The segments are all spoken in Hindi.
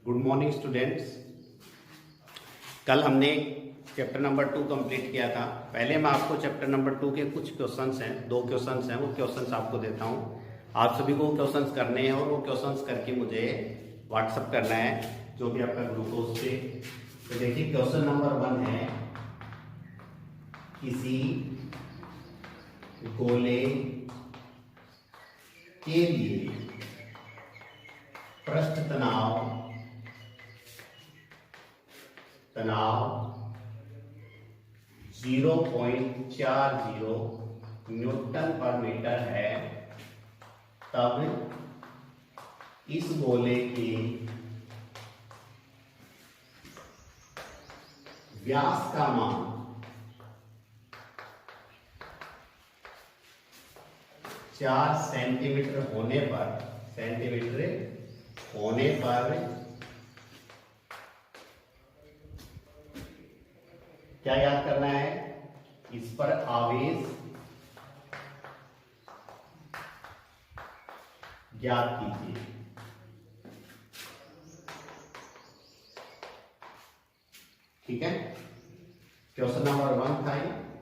Good morning students. कल हमने चैप्टर नंबर 2 कंप्लीट किया था। पहले मैं आपको चैप्टर नंबर 2 के कुछ क्वेश्चंस हैं, 2 क्वेश्चंस हैं, वो क्वेश्चंस आपको देता हूँ। आप सभी को क्वेश्चंस करने हैं और वो क्वेश्चंस करके मुझे व्हाट्सअप करना है, जो भी आपका ग्लूकोज पे। तो देखिए क्वेश्चन नंबर 1 है, किसी गोले के लिए पृष्ठ तनाव 0.40 न्यूटन पर मीटर है, तब इस गोले के व्यास का मान 4 सेंटीमीटर होने पर क्या याद करना है, इस पर आवेश ज्ञात कीजिए। ठीक है, क्वेश्चन नंबर 1 था।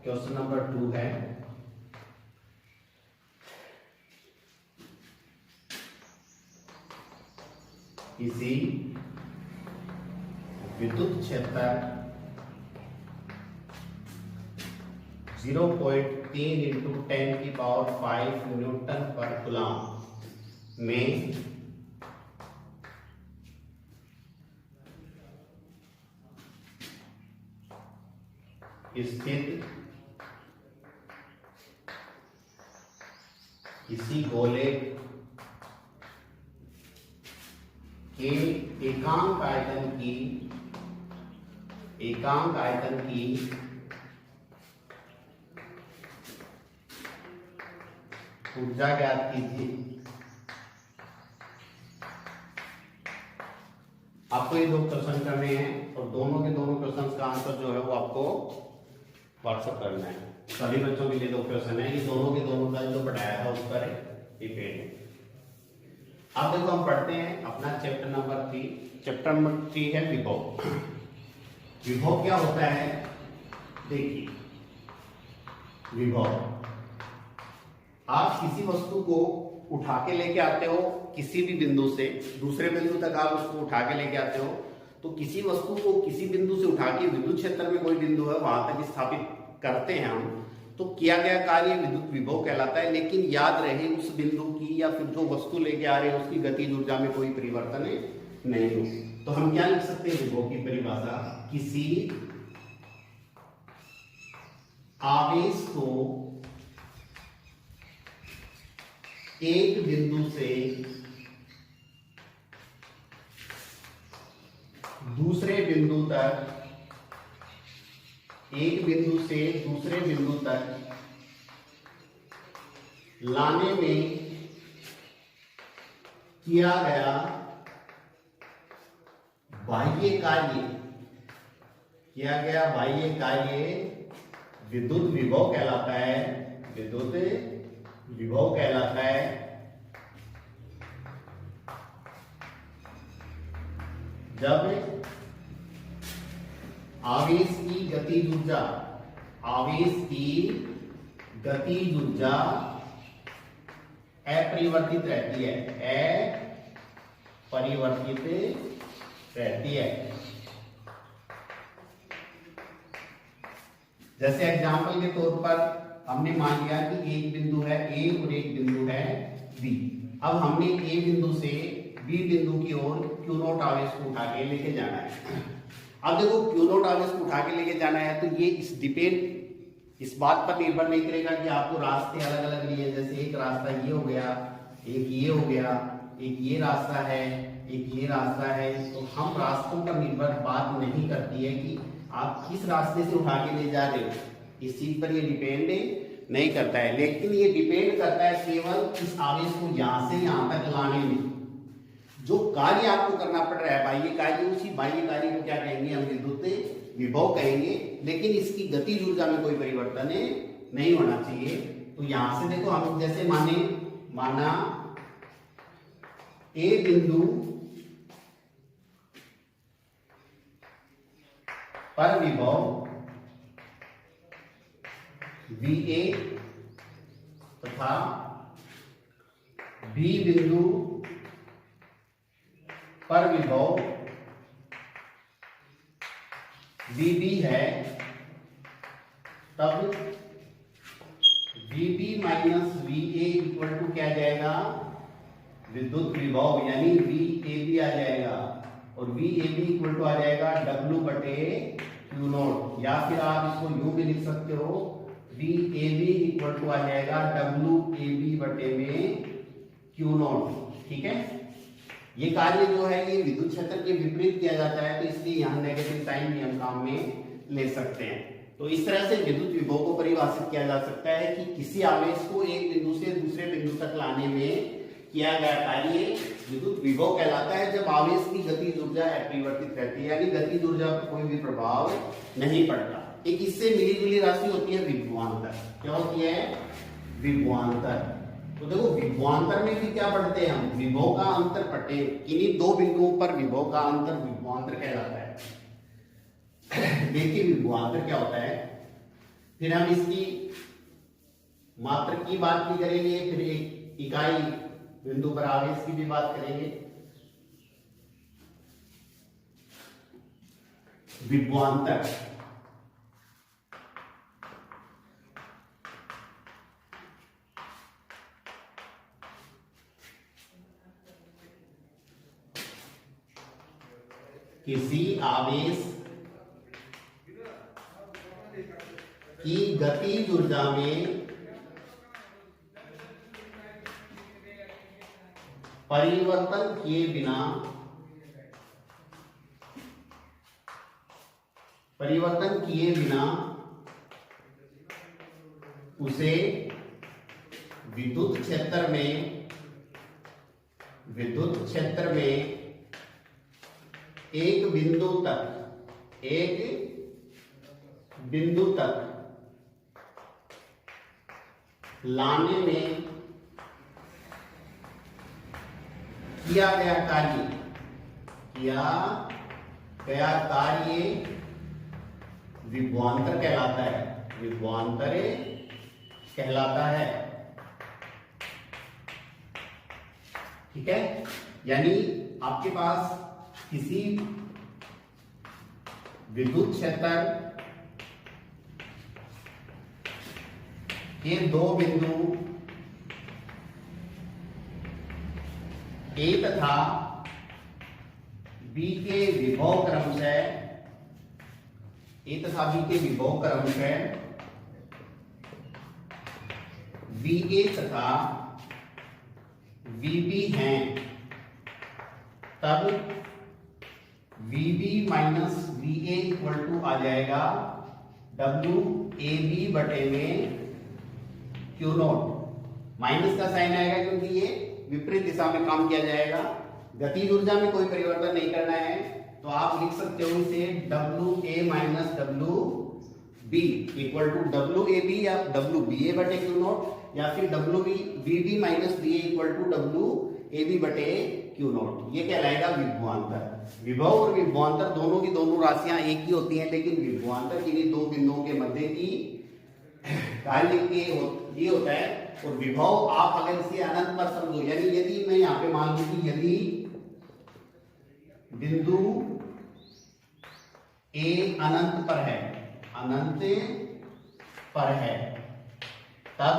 क्वेश्चन नंबर 2 है, किसी विद्युत क्षेत्र 0.3 × 10⁵ न्यूटन पर कूलम में स्थित किसी गोले के एकांक आयतन की ऊर्जा ज्ञात कीजिए। आपको ये 2 क्वेश्चन करने हैं और दोनों के दोनों क्वेश्चन का आंसर जो है वो आपको व्हाट्सएप करना है। सभी बच्चों के लिए 2 क्वेश्चन है, ये दोनों के दोनों का जो पढ़ाया था उस पर डिपेंड है। अब देखो हम पढ़ते हैं अपना चैप्टर नंबर 3। चैप्टर नंबर 3 है विभव। विभव क्या होता है, देखिए विभव, आप किसी वस्तु को उठा के लेके आते हो किसी भी बिंदु से दूसरे बिंदु तक, आप उसको उठा के लेके आते हो, तो किसी वस्तु को किसी बिंदु से उठा के विद्युत क्षेत्र में कोई बिंदु है वहां तक स्थापित करते हैं हम, तो किया गया कार्य विद्युत विभव कहलाता है। लेकिन याद रहे उस बिंदु की या फिर जो वस्तु लेके आ रहे हैं उसकी गतिज ऊर्जा में कोई परिवर्तन नहीं हो। तो हम क्या लिख सकते हैं विभव की परिभाषा, किसी आवेश को एक बिंदु से दूसरे बिंदु तक लाने में किया गया बाह्य कार्य विद्युत विभव कहलाता है। जब आवेश की गतिज ऊर्जा अपरिवर्तित रहती है। जैसे एग्जांपल के तौर पर हमने मान लिया कि एक बिंदु है A और एक बिंदु है B। अब हमने A बिंदु से B बिंदु की ओर Q0 आवेश को उठा के लेके जाना है। अब देखो Q0 आवेश को उठा के लेके जाना है, तो ये इस बात पर निर्भर नहीं करेगा कि आपको रास्ते अलग अलग लिए। जैसे एक रास्ता ये हो गया, एक ये हो गया, एक ये रास्ता है, एक ये रास्ता है। तो हम रास्तों पर निर्भर बात नहीं करती है कि आप किस रास्ते से उठा के ले जा रहे हो, इस चीज पर ये डिपेंड नहीं करता है। लेकिन ये डिपेंड करता है केवल इस आवेश को यहां से यहां तक लाने में जो कार्य आपको करना पड़ रहा है, बाह्य कार्य, उसी बाह्य कार्य को क्या कहेंगे, हम विद्युत विभव कहेंगे। लेकिन इसकी गतिज ऊर्जा में कोई परिवर्तन नहीं होना चाहिए। तो यहां से देखो हम जैसे माना ए बिंदु पर विभव VA तथा B बिंदु पर विभव VB है, तब VB minus VA equal to क्या जाएगा, विद्युत विभव यानी VAB आ जाएगा, और VAB इक्वल टू आ जाएगा W बटे Q नोट, या फिर आप इसको यूं भी लिख सकते हो, VAB इक्वल टू आ जाएगा WAB बटे में Q नोट। ठीक है, ये कार्य जो है ये विद्युत क्षेत्र के विपरीत किया जाता है, तो इसलिए यहाँ नेगेटिव साइन भी हम काम में ले सकते हैं। तो इस तरह से विद्युत विभव को परिभाषित किया जा सकता है कि किसी आवेश को एक बिंदु से दूसरे बिंदु तक लाने में किया गया कार्य विद्युत विभव कहलाता है, जब आवेश की गतिज ऊर्जा अपरिवर्तित रहती है, यानी गतिज ऊर्जा पर कोई भी प्रभाव नहीं पड़ता। एक इससे मिली जुली राशि होती है विभवांतर। क्या होती है, विभवांतर। तो देखो विभवांतर में भी क्या पढ़ते हैं हम, विभव का अंतर पढ़ते हैं, किन्हीं दो बिंदुओं पर विभव का अंतर विभवांतर कहलाता है। देखिए विभवांतर क्या होता है, फिर हम इसकी मात्रा की बात भी करेंगे, फिर एक इकाई बिंदु पर आवेश की भी बात करेंगे। विभवांतर किसी आवेश की गतिज ऊर्जा में परिवर्तन किए बिना उसे विद्युत क्षेत्र में एक बिंदु तक लाने में किया गया कार्य विभवांतर कहलाता है, विभवांतर कहलाता है। ठीक है, यानी आपके पास किसी विद्युत क्षेत्र के दो बिंदु A तथा B के विभव क्रमशः VA तथा VB हैं, तब VB minus VA equal to आ जाएगा WAB बटे में Q नोट। माइनस का साइन आएगा क्योंकि ये विपरीत दिशा में काम किया जाएगा, गतिज ऊर्जा में कोई परिवर्तन नहीं करना है, तो आप लिख सकते हो इसे WA minus WB equal to WAB या WBA बटे Q नोट, या फिर WBB minus BA equal to WAB बटे Q नोट। ये कहलाएगा विभवांतर। विभव और विभवांतर दोनों की दोनों राशियां एक ही होती हैं, लेकिन विभवांतर किन्हीं दो बिंदुओं के मध्य की कार्य ये होता है। और विभव आप अगर इसे अनंत पर समझो, यानी यदि मैं यहाँ पे मान लूं कि यदि बिंदु A अनंत पर है, तब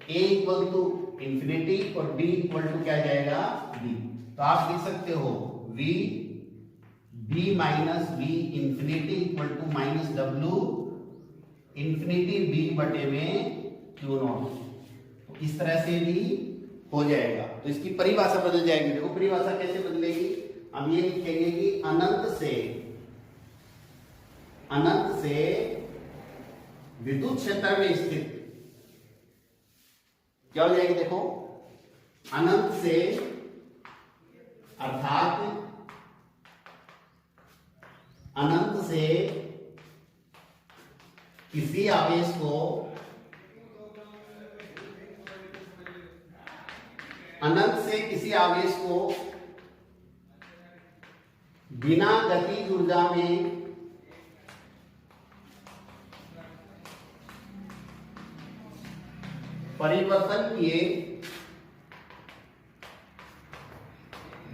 A इक्वल टू इंफिनिटी और B इक्वल टू क्या जाएगा, B। तो आप लिख सकते हो B minus B infinity equal to minus W infinity B बटे में Q नॉट। तो इस तरह से भी हो जाएगा। तो इसकी परिभाषा बदल जाएगी। देखो परिभाषा कैसे बदलेगी, हम ये लिखेंगे कि अनंत से विद्युत क्षेत्र में स्थित क्या हो जाएगी, देखो अनंत से अर्थात अनंत से किसी आवेश को बिना गतिज ऊर्जा में परिवर्तन किए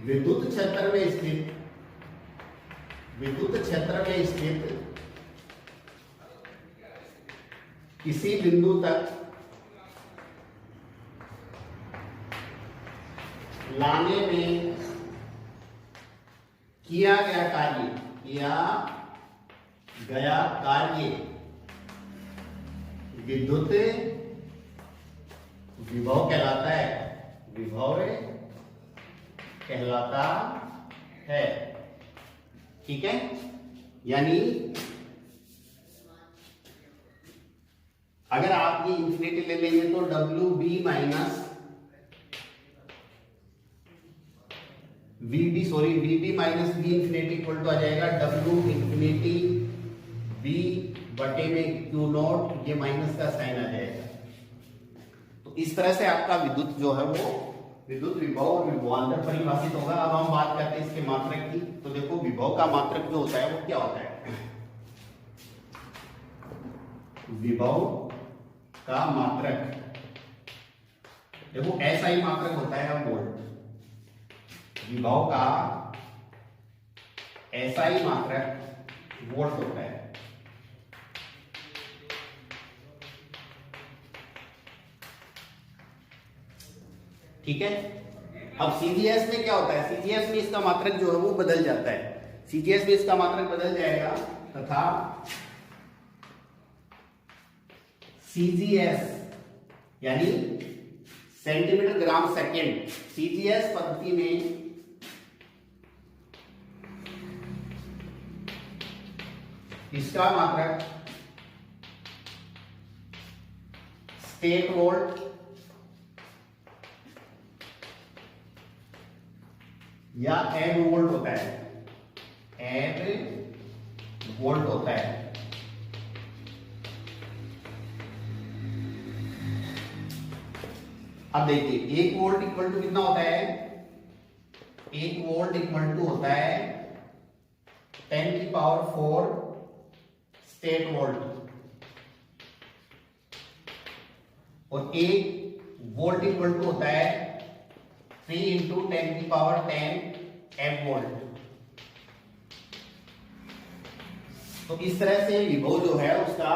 विद्युत क्षेत्र में स्थित किसी बिंदु तक लाने में किया गया कार्य विद्युत विभव कहलाता है। ठीक है, यानी अगर आप ये इंफिनिटी ले लेंगे तो WB minus VB minus B infinity equal to आ जाएगा W इंफिनिटी B बटे में Q नॉट, ये माइनस का साइन आ जाएगा। तो इस तरह से आपका विद्युत जो है वो विद्युत विभव और विभवांतर परिभाषित होगा। अब हम बात करते हैं इसके मात्रक की। तो देखो विभव का मात्रक जो होता है वो क्या होता है? विभव का मात्रक देखो ऐसा ही मात्रक होता है वोल्ट। विभव का ऐसा ही मात्रक वोल्ट होता है। ठीक है, अब सीजीएस में क्या होता है? सीजीएस में इसका मात्रक जो है वो बदल जाता है। सीजीएस में इसका मात्रक बदल जाएगा तथा सीजीएस यानी सेंटीमीटर ग्राम सेकेंड, सीजीएस पद्धति में इसका मात्रक स्टेट वोल्ट या एब वोल्ट होता है। एब वोल्ट होता है। अब देखिए 1 वोल्ट इक्वल टू कितना होता है? 1 वोल्ट इक्वल टू होता है 10 की पावर 4 स्टेट वोल्ट, और 1 वोल्ट इक्वल टू होता है 3 इंटू 10 की पावर 10 एम वोल्ट। तो इस तरह से विभव जो है उसका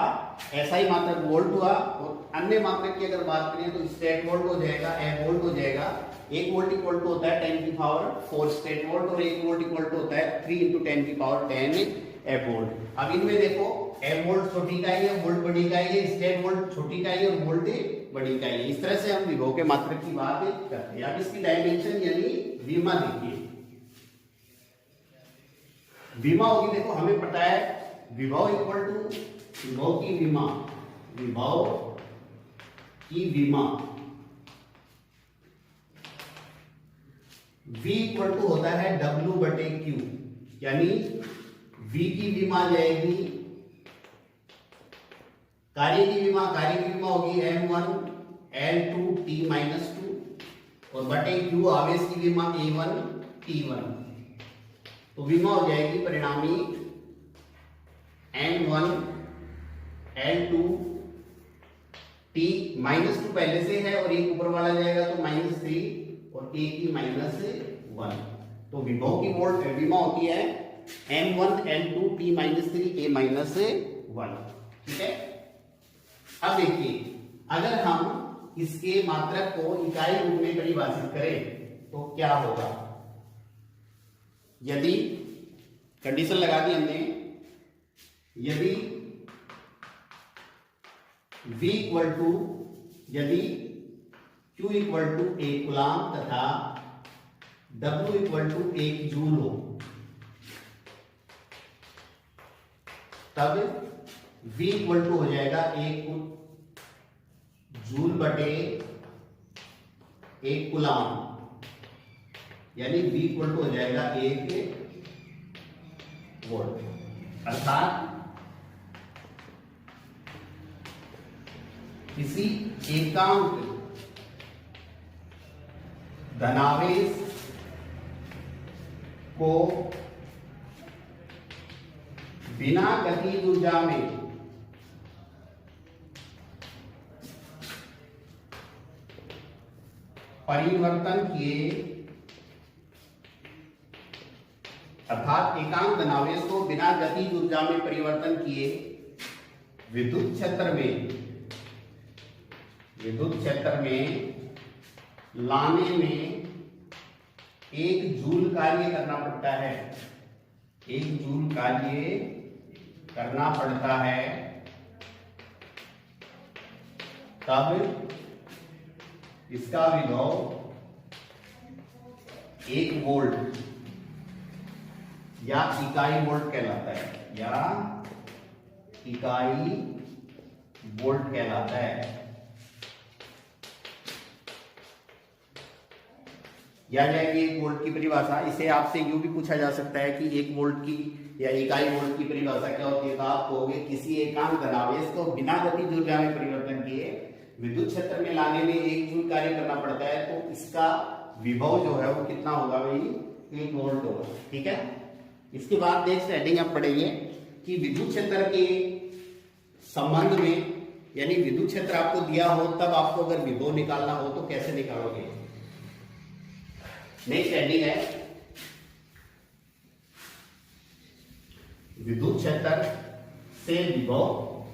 ऐसा ही मात्रक वोल्ट हुआ। और अन्य मात्रक की अगर बात करें तो स्टेट वोल्ट हो जाएगा, एम वोल्ट हो जाएगा। 1 वोल्ट इक्वल टू होता है 10 की पावर 4 स्टेट वोल्ट, और 1 वोल्ट इक्वल टू होता है 3 इंटू 10 की पावर 10 एफ वोल्ट। अब इनमें देखो एम वोल्ट छोटी इकाई है, वोल्ट बड़ी इकाई है, स्टेट वोल्ट छोटी इकाई है और वोल्ट बड़ी इकाई है। इस तरह से हम विभव के मात्रक की बात करते हैं। अब इसकी डायमेंशन यानी विमा देखिए। विमा होगी, देखो हमें पता है विभव इक्वल टू विभव की विमा, विभव की विमा V इक्वल टू होता है W बटे Q, यानी V की विमा जाएगी कार्य की विमा होगी M1 L2 T माइनस 2 और बटे Q आवेश की विमा A1 T1। तो विमा हो जाएगी परिणामी M1 L2 T माइनस 2 पहले से है और एक ऊपर वाला जाएगा तो -3 और A की -1। तो विभव की वोल्ट विमा होती है M1 L2 T -3 A -1। ठीक है, अब देखिए अगर हम इसके मात्रक को इकाई रूप में परिभाषित करें तो क्या होगा? यदि कंडीशन लगा दी हमने, यदि V इक्वल टू यदि Q इक्वल टू 1 कूलाम तथा W इक्वल टू 1 जूल हो, तब V इक्वल टू हो जाएगा 1 जूल बटे 1 कूलाम, यानी V इक्वल टू हो जाएगा 1 वोल्ट। अर्थात किसी एकांक धनावेश को बिना गतिज ऊर्जा में परिवर्तन किए अर्थात एकांक धनावेश को बिना गतिज ऊर्जा में परिवर्तन किए विद्युत क्षेत्र में लाने में 1 जूल कार्य करना पड़ता है। 1 जूल कार्य करना पड़ता है, तब इसका विभव 1 वोल्ट या इकाई वोल्ट कहलाता है, या इकाई वोल्ट कहलाता है। याद जाएगी 1 वोल्ट की परिभाषा। इसे आपसे यूं भी पूछा जा सकता है कि 1 वोल्ट की या इकाई वोल्ट की परिभाषा क्या होती है। तो आप कहोगे किसी एकांक धनावेश को बिना गतिज ऊर्जा में परिवर्तन किए विद्युत क्षेत्र में लाने में 1 जूल कार्य करना पड़ता है, तो इसका विभव जो है वो कितना होगा भाई, 1 वोल्ट होगा। ठीक है। इसके बाद नेक्स्ट हेडिंग आप पढ़ेंगे कि विद्युत क्षेत्र के संबंध में, यानी विद्युत क्षेत्र आपको दिया हो तब आपको अगर विभव निकालना हो तो कैसे निकालोगे। नेक्स्ट हेडिंग है विद्युत क्षेत्र से विभव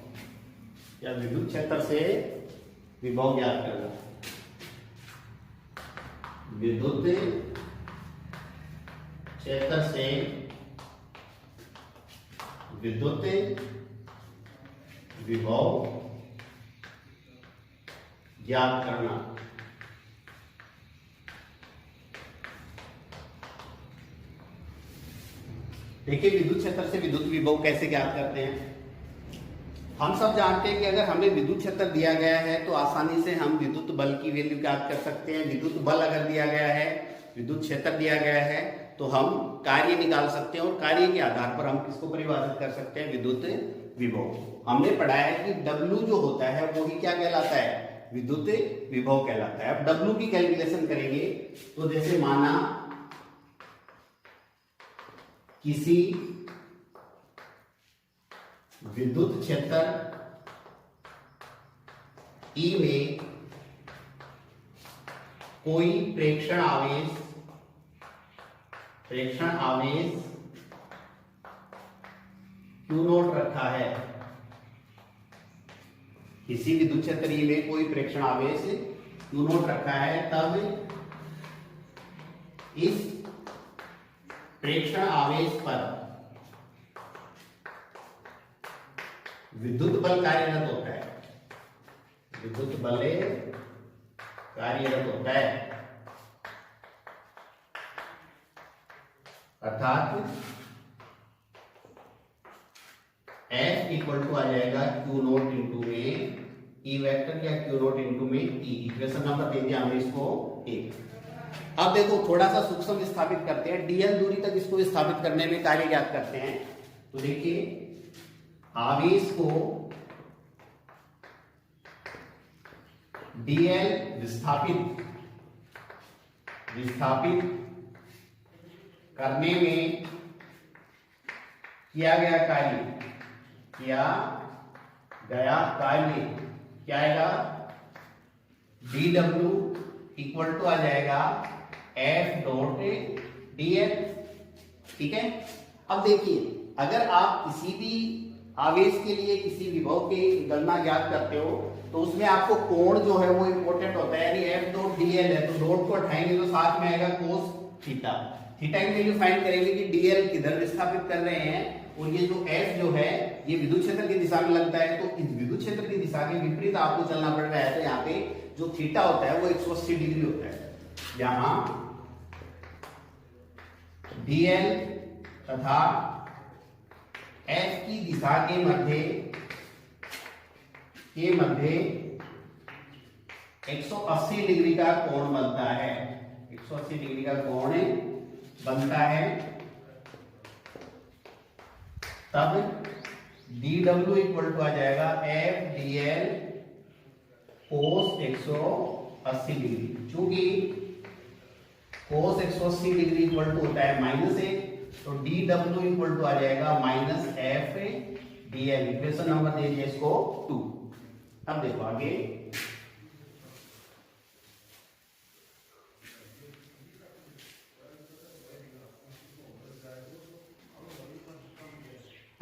या विद्युत क्षेत्र से विभव ज्ञात करना। विद्युत क्षेत्र से विद्युत विभव ज्ञात करना। देखिए विद्युत क्षेत्र से विद्युत विभव कैसे ज्ञात करते हैं। हम सब जानते हैं कि अगर हमें विद्युत क्षेत्र दिया गया है तो आसानी से हम विद्युत बल की वैल्यू ज्ञात कर सकते हैं। विद्युत बल अगर दिया गया है, विद्युत क्षेत्र दिया गया है, तो हम कार्य निकाल सकते हैं और कार्य के आधार पर हम किसको परिभाषित कर सकते हैं, विद्युत विभव। हमने पढ़ा है कि W जो होता है वो ही क्या कहलाता है, विद्युत विभव कहलाता है। अब W की कैलकुलेशन करेंगे तो जैसे माना किसी विद्युत क्षेत्र E में कोई प्रेक्षण आवेश Q नोट रखा है। किसी विद्युत क्षेत्र E में कोई प्रेक्षण आवेश Q नोट रखा है, तब इस प्रेक्षण आवेश पर विद्युत बल कार्यरत होता है। विद्युत बल कार्यरत होता है, अर्थात F इक्वल टू आ जाएगा Q नोट इंटू में E वेक्टर या Q नोट इंटू में E। इक्वेशन नंबर दे दिया हमने इसको 1। अब देखो थोड़ा सा सूक्ष्म विस्थापित करते हैं। dl दूरी तक इसको विस्थापित करने में कार्य ज्ञात करते हैं। तो देखिए आवेश को dl विस्थापित करने में किया गया कार्य क्या आएगा, dw इक्वल टू आ जाएगा F डॉट dl। ठीक है। अब देखिए अगर आप किसी भी आवेश के लिए किसी विभव की गणना ज्ञात करते हो तो उसमें आपको कोण जो है वो इंपॉर्टेंट होता है। यानी F डॉट dl है तो डॉट को हटाएंगे तो साथ में आएगा कोस थीटा। थीटा की वैल्यू फाइंड करेंगे कि dl किधर विस्थापित कर रहे हैं, और ये जो F जो है ये विद्युत क्षेत्र की दिशा में लगता है। तो इस विद्युत क्षेत्र की दिशा के विपरीत आपको चलना पड़ रहा है। तो यहाँ पे जो थीटा होता है वो 180 डिग्री होता है। यहाँ dl तथा F की दिशा के मध्य 180 डिग्री का कोण बनता है। 180 डिग्री का कोण बनता है। तब dw इक्वल टू आ जाएगा F dl कोस 180 डिग्री। चूंकि कोस 180 डिग्री इक्वल टू होता है -1, तो dw इक्वल टू आ जाएगा -f dl। इक्वेशन नंबर दे दिया इसको 2। अब देखो आगे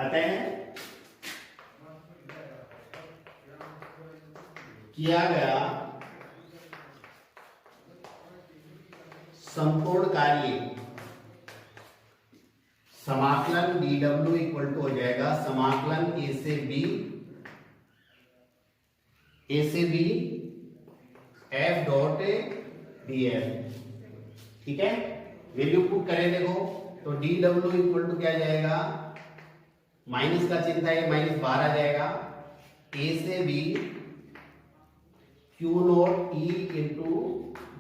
अतः किया गया संपूर्ण कार्य समाकलन dw इक्वल टू हो जाएगा समाकलन a से b f डॉट dl। ठीक है, वैल्यू पुट करें देखो तो dw इक्वल टू क्या जाएगा, माइनस का चिन्ह है, माइनस 12 जाएगा, a से b Q note E into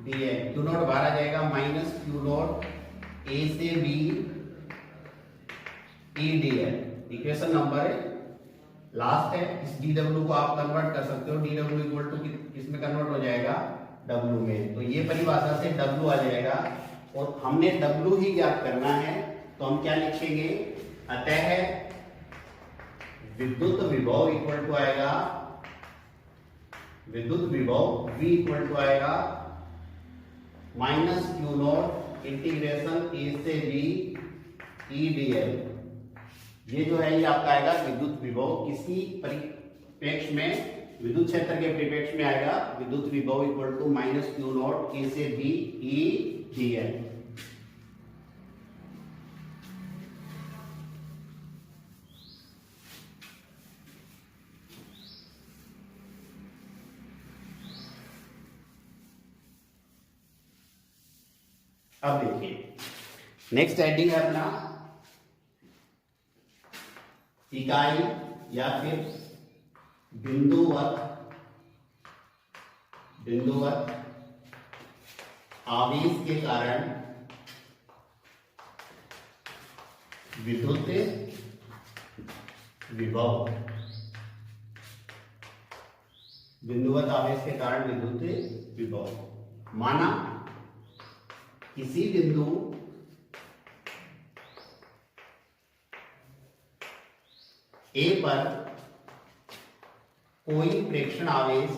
dl, Q note 12 जाएगा माइनस Q नोट a से b E dl। Equation number last है, इस dw को आप कन्वर्ट कर सकते हो, dw इक्वल टू किसमें कन्वर्ट हो जाएगा, w में। तो ये परिभाषा से w आ जाएगा और हमने w ही ज्ञात करना है, तो हम क्या लिखेंगे, अतः विद्युत विभव इक्वल टू आएगा, विद्युत विभव v इक्वल टू आएगा minus Q note integration a से b E dl। ये जो है ये आपका आएगा विद्युत विभव, इसी परिप्रेक्ष्य में विद्युत क्षेत्र के परिप्रेक्ष्य में आएगा विद्युत विभव equal to minus Q naught a से b E dl। अब देखिए नेक्स्ट हेडिंग है अपना इकाई या फिर बिंदुवत आवेश के कारण विद्युत विभव, बिंदुवत आवेश के कारण विद्युत विभव। माना किसी बिंदु A पर कोई प्रेक्षण आवेश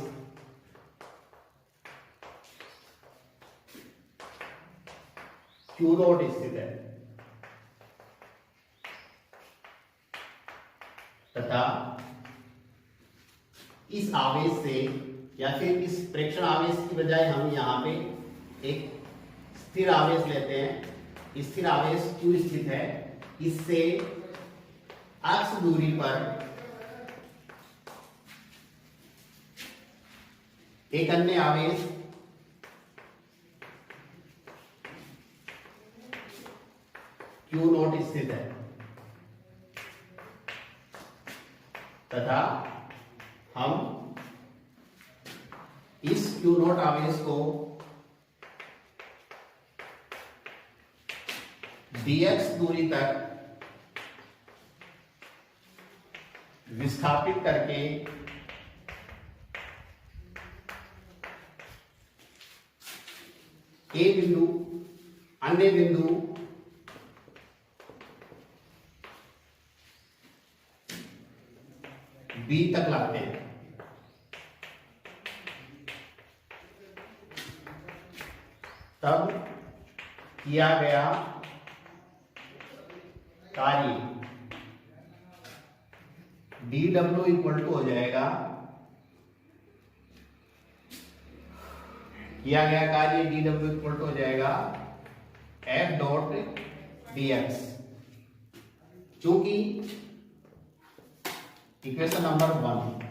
Q नोट स्थित है तथा इस आवेश से या फिर इस प्रेक्षण आवेश की बजाय हम यहां पे एक स्थिर आवेश लेते हैं, स्थिर आवेश Q स्थित है, इससे अक्ष दूरी पर एक अन्य आवेश Q नोट स्थित है तथा हम इस Q नोट आवेश को dx दूरी तक विस्थापित करके A बिंदु अन्य बिंदु B तक लाते हैं। तब किया गया कार्य dw इक्वल टू हो जाएगा, किया गया कार्य dw इक्वल टू हो जाएगा f डॉट dx। चूंकि इक्वेशन नंबर 1